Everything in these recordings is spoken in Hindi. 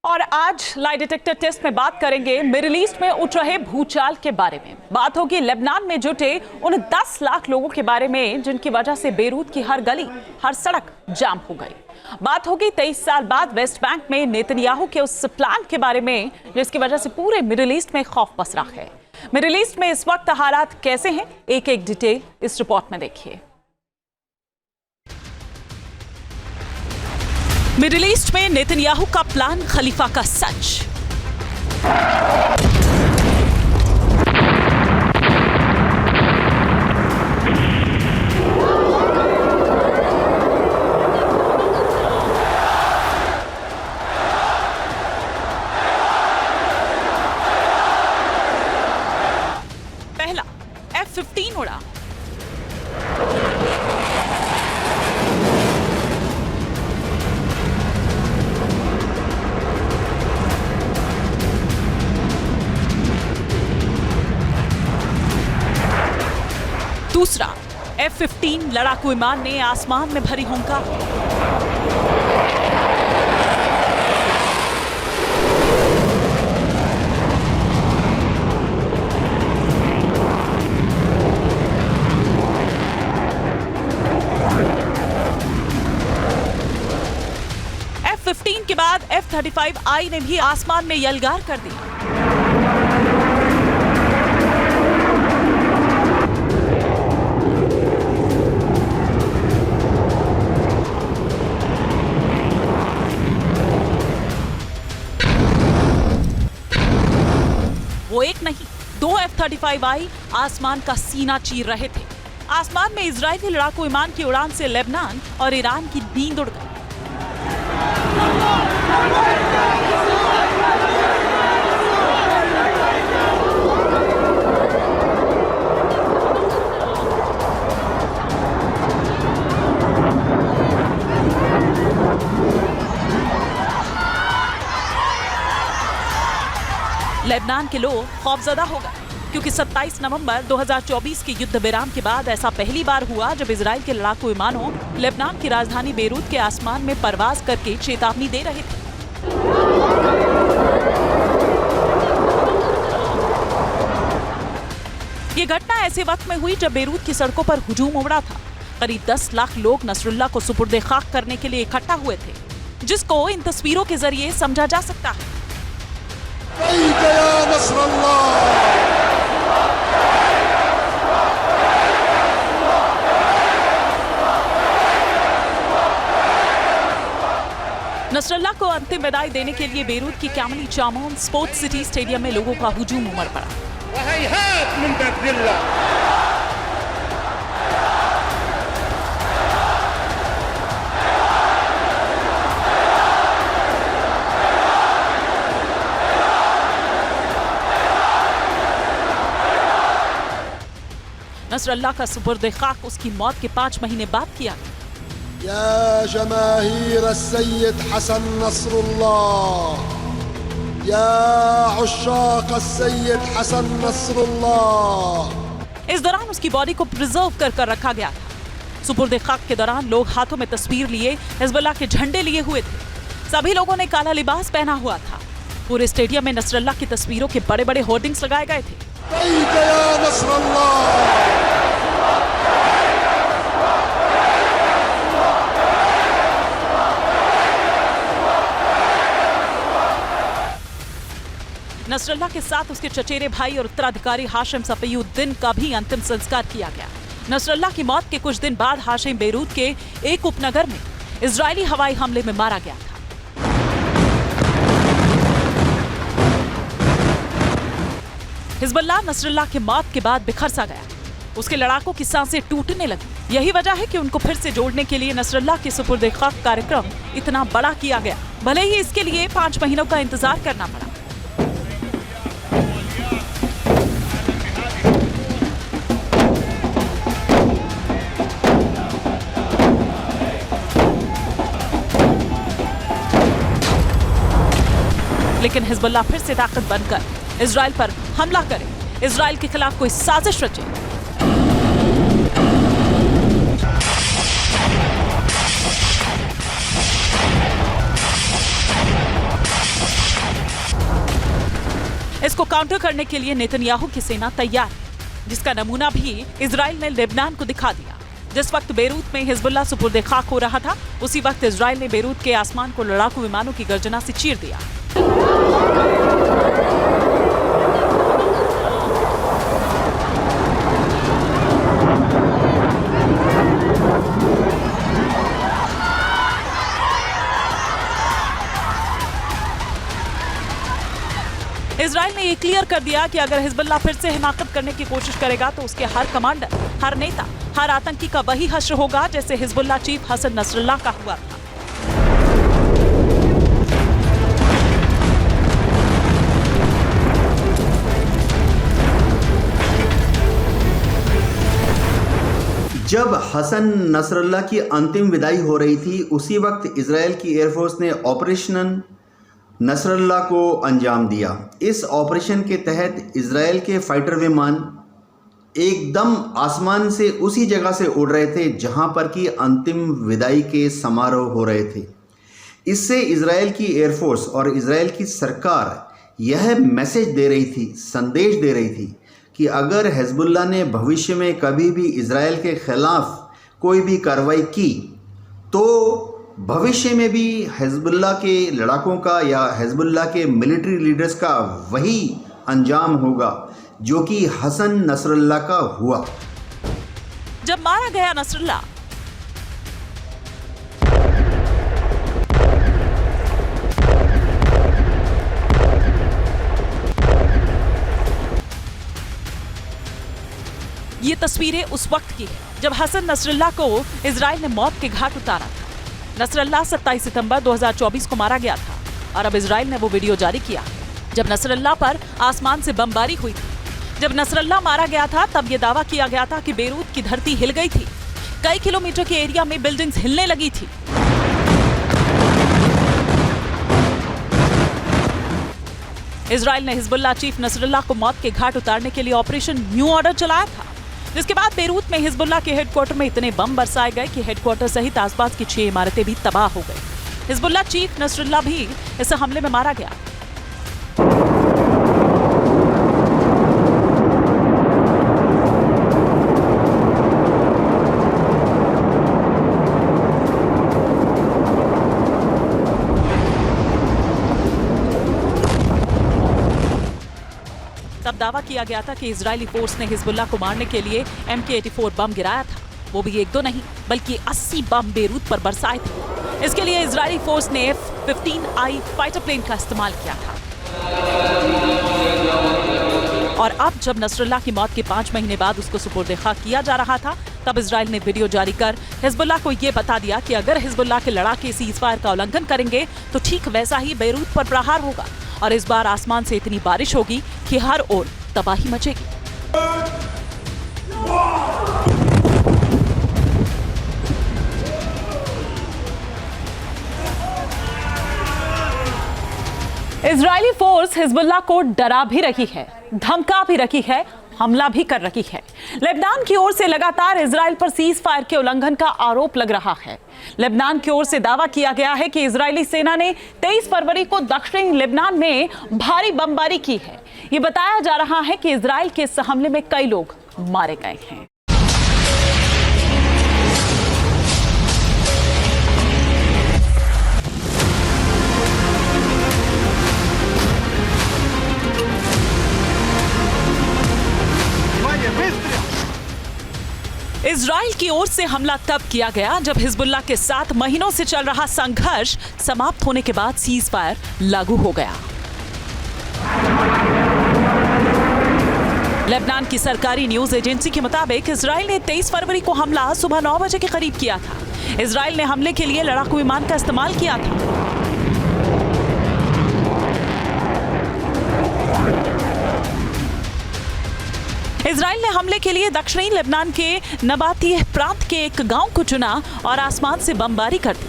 और आज लाई डिटेक्टर टेस्ट में बात करेंगे मिडिल ईस्ट में उठ रहे भूचाल के बारे में। बात होगी लेबनान में जुटे उन 10 लाख लोगों के बारे में जिनकी वजह से बेरूत की हर गली, हर सड़क जाम हो गई। बात होगी 23 साल बाद वेस्ट बैंक में नेतन्याहू के उस प्लान के बारे में जिसकी वजह से पूरे मिडिल ईस्ट में खौफ पसरा है। मिडिल ईस्ट में इस वक्त हालात कैसे हैं, एक एक डिटेल इस रिपोर्ट में देखिए। मिडिल ईस्ट में नेतन्याहू का प्लान खलीफा का सच। पहला F-15 उड़ा, दूसरा F-15 लड़ाकू विमान ने आसमान में भरी हुंकार। F-15 के बाद F-35I ने भी आसमान में यलगार कर दिया। वो एक नहीं, 2 F-35I आसमान का सीना चीर रहे थे। आसमान में इजरायली लड़ाकू विमान की उड़ान से लेबनान और ईरान की नींद उड़ गई। लेबनान के लोग खौफजदा हो गए क्योंकि 27 नवंबर 2024 के युद्ध विराम के बाद ऐसा पहली बार हुआ जब इजराइल के लड़ाकू विमानों लेबनान की राजधानी बेरूत के आसमान में परवाज करके चेतावनी दे रहे थे। ये घटना ऐसे वक्त में हुई जब बेरूत की सड़कों पर हुजूम उमड़ा था। करीब 10 लाख लोग नसरुल्लाह को सुपुर्दे खाक करने के लिए इकट्ठा हुए थे, जिसको इन तस्वीरों के जरिए समझा जा सकता है। नसरुल्लाह को अंतिम विदाई देने के लिए बेरूत की कैमली चामोन स्पोर्ट्स सिटी स्टेडियम में लोगों का हुजूम उमड़ पड़ा। नसरुल्लाह का सुपुर्दे खाक उसकी मौत के 5 महीने बाद किया। या जमाहीर अस्सय्यद हसन नसरुल्लाह, या उश्शाक अस्सय्यद हसन नसरुल्लाह। इस दौरान उसकी बॉडी को प्रिजर्व कर रखा गया था। सुपुर्दे खाक के दौरान लोग हाथों में तस्वीर लिए हिजबुल्लाह के झंडे लिए हुए थे। सभी लोगों ने काला लिबास पहना हुआ था। पूरे स्टेडियम में नसरुल्लाह की तस्वीरों के बड़े बड़े होर्डिंग्स लगाए गए थे। नसरुल्लाह के साथ उसके चचेरे भाई और उत्तराधिकारी हाशिम सफीउद्दीन का भी अंतिम संस्कार किया गया। नसरुल्लाह की मौत के कुछ दिन बाद हाशिम बेरूत के एक उपनगर में इजरायली हवाई हमले में मारा गया था। हिजबुल्लाह नसरुल्लाह के मौत के बाद बिखर सा गया। उसके लड़ाकों की सांसें टूटने लगी। यही वजह है कि उनको फिर से जोड़ने के लिए नसरुल्लाह के सुपुर्दे खाक कार्यक्रम इतना बड़ा किया गया, भले ही इसके लिए 5 महीनों का इंतजार करना पड़ा। लेकिन हिजबुल्लाह फिर से ताकत बनकर इजराइल पर हमला करे, इजराइल के खिलाफ कोई साजिश रचे। इसको काउंटर करने के लिए नेतन्याहू की सेना तैयार है, जिसका नमूना भी इजराइल ने लेबनान को दिखा दिया। जिस वक्त बेरूत में हिजबुल्लाह सुपुर्द खाक हो रहा था, उसी वक्त इजराइल ने बेरूत के आसमान को लड़ाकू विमानों की गर्जना से चीर दिया। इजराइल ने ये क्लियर कर दिया कि अगर हिजबुल्लाह फिर से हिमाकत करने की कोशिश करेगा तो उसके हर कमांडर, हर नेता, हर आतंकी का वही हश्र होगा जैसे हिजबुल्लाह चीफ हसन नसरुल्लाह का हुआ था। जब हसन नसरुल्लाह की अंतिम विदाई हो रही थी, उसी वक्त इजराइल की एयरफोर्स ने ऑपरेशन नसरुल्लाह को अंजाम दिया। इस ऑपरेशन के तहत इजराइल के फाइटर विमान एकदम आसमान से उसी जगह से उड़ रहे थे जहां पर कि अंतिम विदाई के समारोह हो रहे थे। इससे इजराइल की एयरफोर्स और इजराइल की सरकार यह मैसेज दे रही थी, संदेश दे रही थी कि अगर हिजबुल्लाह ने भविष्य में कभी भी इजराइल के खिलाफ कोई भी कार्रवाई की तो भविष्य में भी हिजबुल्लाह के लड़ाकों का या हिजबुल्लाह के मिलिट्री लीडर्स का वही अंजाम होगा जो कि हसन नसरुल्लाह का हुआ। जब मारा गया नसरुल्लाह, ये तस्वीरें उस वक्त की है जब हसन नसरुल्लाह को इजराइल ने मौत के घाट उतारा था। नसरुल्लाह 27 सितंबर 2024 को मारा गया था और अब इजराइल ने वो वीडियो जारी किया जब नसरुल्लाह पर आसमान से बमबारी हुई थी। जब नसरुल्लाह मारा गया था तब ये दावा किया गया था कि बेरूत की धरती हिल गई थी, कई किलोमीटर के एरिया में बिल्डिंग्स हिलने लगी थी। इजराइल ने हिजबुल्लाह चीफ नसरुल्लाह को मौत के घाट उतारने के लिए ऑपरेशन न्यू ऑर्डर चलाया था, जिसके बाद बेरूत में हिजबुल्लाह के हेडक्वार्टर में इतने बम बरसाए गए कि हेडक्वार्टर सहित आसपास की 6 इमारतें भी तबाह हो गई। हिजबुल्लाह चीफ नसरुल्लाह भी इस हमले में मारा गया। तब दावा किया गया था कि इजरायली फोर्स ने हिजबुल्लाह को मारने के लिए MK-84 बम गिराया था। वो भी 1-2 नहीं बल्कि 80 बम बेरूत पर बरसाए थे। इसके लिए इजरायली फोर्स ने F-15I फाइटर प्लेन का इस्तेमाल किया था। और अब जब नसरुल्लाह की मौत के 5 महीने बाद उसको सुपुर्द खाक किया जा रहा था, तब इजराइल ने वीडियो जारी कर हिजबुल्लाह को ये बता दिया कि अगर हिजबुल्लाह के लड़ाके सीज़फायर का उल्लंघन करेंगे तो ठीक वैसा ही बेरूत पर प्रहार होगा और इस बार आसमान से इतनी बारिश होगी कि हर ओर तबाही मचेगी। इजरायली फोर्स हिजबुल्लाह को डरा भी रही है, धमका भी रही है, हमला भी कर रही है। लेबनान की ओर से लगातार इजराइल पर सीज फायर के उल्लंघन का आरोप लग रहा है। लेबनान की ओर से दावा किया गया है कि इजरायली सेना ने 23 फरवरी को दक्षिणी लेबनान में भारी बमबारी की है। ये बताया जा रहा है कि इजराइल के इस हमले में कई लोग मारे गए हैं। इजराइल की ओर से हमला तब किया गया जब हिजबुल्लाह के 7 महीनों से चल रहा संघर्ष समाप्त होने के बाद सीज फायर लागू हो गया। लेबनान की सरकारी न्यूज एजेंसी के मुताबिक इजराइल ने 23 फरवरी को हमला सुबह 9 बजे के करीब किया था। इजराइल ने हमले के लिए लड़ाकू विमान का इस्तेमाल किया था। इजराइल ने हमले के लिए दक्षिणी लेबनान के नबातीह प्रांत के एक गांव को चुना और आसमान से बमबारी कर दी।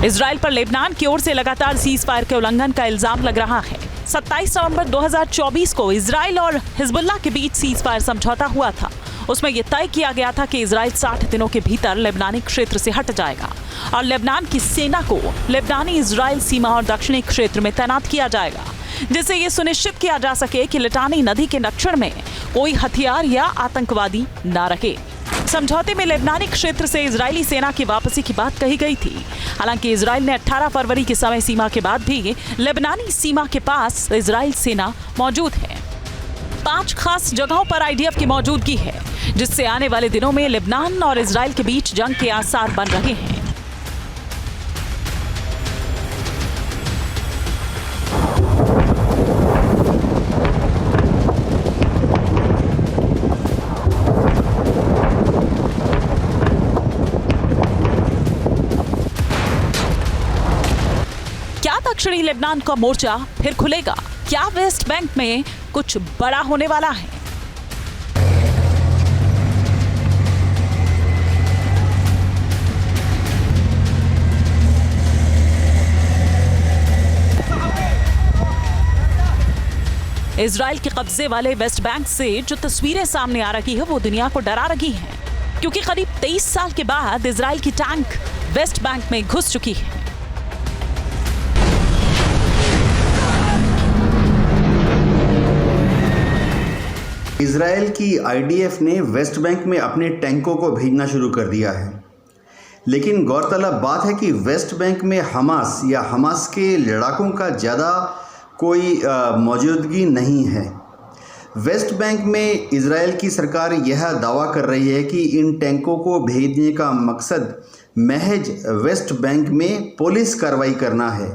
इजराइल पर लेबनान की ओर से लगातार सीज फायर के उल्लंघन का इल्जाम लग रहा है। 27 नवंबर 2024 को इजराइल और हिजबुल्लाह के बीच सीज फायर समझौता हुआ था। उसमें यह तय किया गया था कि इजराइल 60 दिनों के भीतर लेबनानी क्षेत्र से हट जाएगा और लेबनान की सेना को लेबनानी इजराइल सीमा और दक्षिणी क्षेत्र में तैनात किया जाएगा, जिससे यह सुनिश्चित किया जा सके कि लिटानी नदी के दक्षिण में कोई हथियार या आतंकवादी न रहे। समझौते में लेबनानी क्षेत्र से इजरायली सेना की वापसी की बात कही गई थी। हालांकि इजराइल ने 18 फरवरी की समय सीमा के बाद भी लेबनानी सीमा के पास इजराइल सेना मौजूद है। 5 खास जगहों पर आईडीएफ की मौजूदगी है, जिससे आने वाले दिनों में लेबनान और इजराइल के बीच जंग के आसार बन रहे हैं। क्या दक्षिणी लेबनान का मोर्चा फिर खुलेगा? क्या वेस्ट बैंक में कुछ बड़ा होने वाला है? इजराइल के कब्जे वाले वेस्ट बैंक से जो तस्वीरें सामने आ रही है वो दुनिया को डरा रही हैं, क्योंकि करीब 23 साल के बाद इजराइल की टैंक वेस्ट बैंक में घुस चुकी है। इजराइल की आईडीएफ ने वेस्ट बैंक में अपने टैंकों को भेजना शुरू कर दिया है, लेकिन गौरतलब बात है कि वेस्ट बैंक में हमास या हमास के लड़ाकों का ज़्यादा कोई मौजूदगी नहीं है। वेस्ट बैंक में इजराइल की सरकार यह दावा कर रही है कि इन टैंकों को भेजने का मकसद महज वेस्ट बैंक में पुलिस कार्रवाई करना है,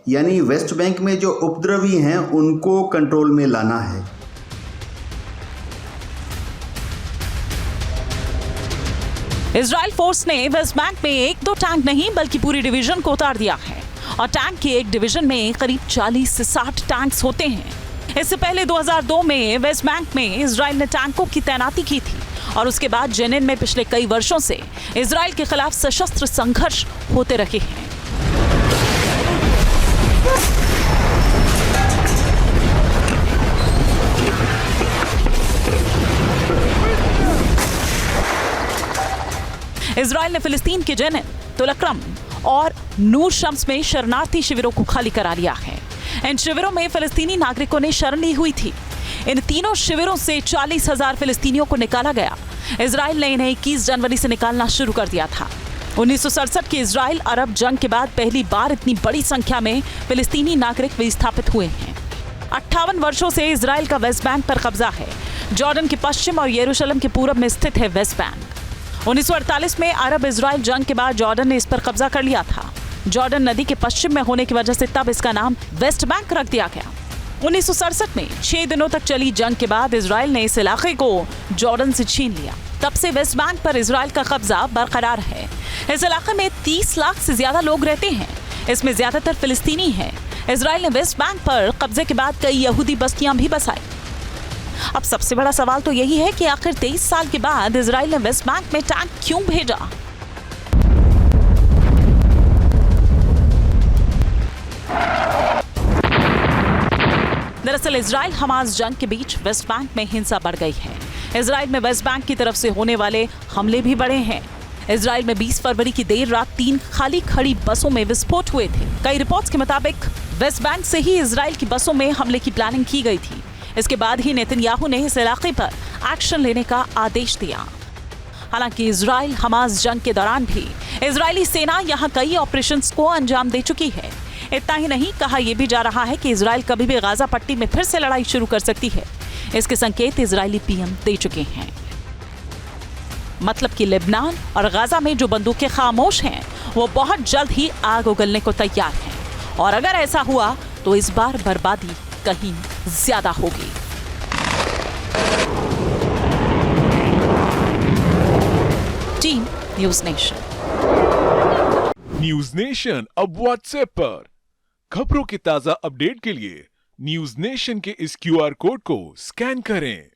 यानी वेस्ट बैंक में जो उपद्रवी हैं उनको कंट्रोल में लाना है। इजराइल फोर्स ने वेस्ट बैंक में 1-2 टैंक नहीं बल्कि पूरी डिवीजन को उतार दिया है और टैंक की एक डिवीजन में करीब 40 से 60 टैंक्स होते हैं। इससे पहले 2002 में वेस्ट बैंक में इजराइल ने टैंकों की तैनाती की थी और उसके बाद जेनिन में पिछले कई वर्षों से इजराइल के खिलाफ सशस्त्र संघर्ष होते रहे हैं। इजराइल ने फिलिस्तीन के जेनिन, तुलक्रम और नूर शम्स में शरणार्थी शिविरों को खाली करा लिया है। इन शिविरों में फिलिस्तीनी नागरिकों ने शरण ली हुई थी। इन तीनों शिविरों से 40,000 फिलिस्तीनियों को निकाला गया। इजराइल ने इन्हें 21 जनवरी से निकालना शुरू कर दिया था। 1967 की इजराइल अरब जंग के बाद पहली बार इतनी बड़ी संख्या में फिलिस्तीनी नागरिक विस्थापित हुए हैं। 58 वर्षों से इजराइल का वेस्ट बैंक पर कब्जा है। जॉर्डन के पश्चिम और यरूशलेम के पूरब में स्थित है वेस्ट बैंक। 1948 में अरब इजराइल जंग के बाद जॉर्डन ने इस पर कब्जा कर लिया था। जॉर्डन नदी के पश्चिम में होने की वजह से तब इसका नाम वेस्ट बैंक रख दिया गया। 1967 में 6 दिनों तक चली जंग के बाद इजराइल ने इस इलाके को जॉर्डन से छीन लिया। तब से वेस्ट बैंक पर इजराइल का कब्जा बरकरार है। इस इलाके में 30 लाख से ज्यादा लोग रहते हैं। इसमें ज्यादातर फिलिस्तीनी हैं। इजराइल ने वेस्ट बैंक पर कब्जे के बाद कई यहूदी बस्तियां भी बसाई। अब सबसे बड़ा सवाल तो यही है कि आखिर 23 साल के बाद इजराइल ने वेस्ट बैंक में टैंक क्यों भेजा? दरअसल इजराइल हमास जंग के बीच वेस्ट बैंक में हिंसा बढ़ गई है। इजराइल में वेस्ट बैंक की तरफ से होने वाले हमले भी बढ़े हैं। इजराइल में 20 फरवरी की देर रात 3 खाली खड़ी बसों में विस्फोट हुए थे। कई रिपोर्ट्स के मुताबिक वेस्ट बैंक से ही इजराइल की बसों में हमले की प्लानिंग की गई थी। इसके बाद ही नेतन्याहू ने इस इलाके पर एक्शन लेने का आदेश दिया। हालांकि इजराइल हमास जंग के दौरान भी इजरायली सेना यहां कई ऑपरेशंस को अंजाम दे चुकी है। इतना ही नहीं, कहा यह भी जा रहा है कि इजराइल कभी भी गाजा पट्टी में फिर से लड़ाई शुरू कर सकती है। इसके संकेत इजरायली पीएम दे चुके हैं। मतलब कि लेबनान और गाजा में जो बंदूकें खामोश हैं वो बहुत जल्द ही आग उगलने को तैयार हैं। और अगर ऐसा हुआ तो इस बार बर्बादी कहीं ज्यादा होगी। Team news nation. News nation अब व्हाट्सएप पर खबरों के ताजा अपडेट के लिए न्यूज़ नेशन के इस क्यूआर कोड को स्कैन करें।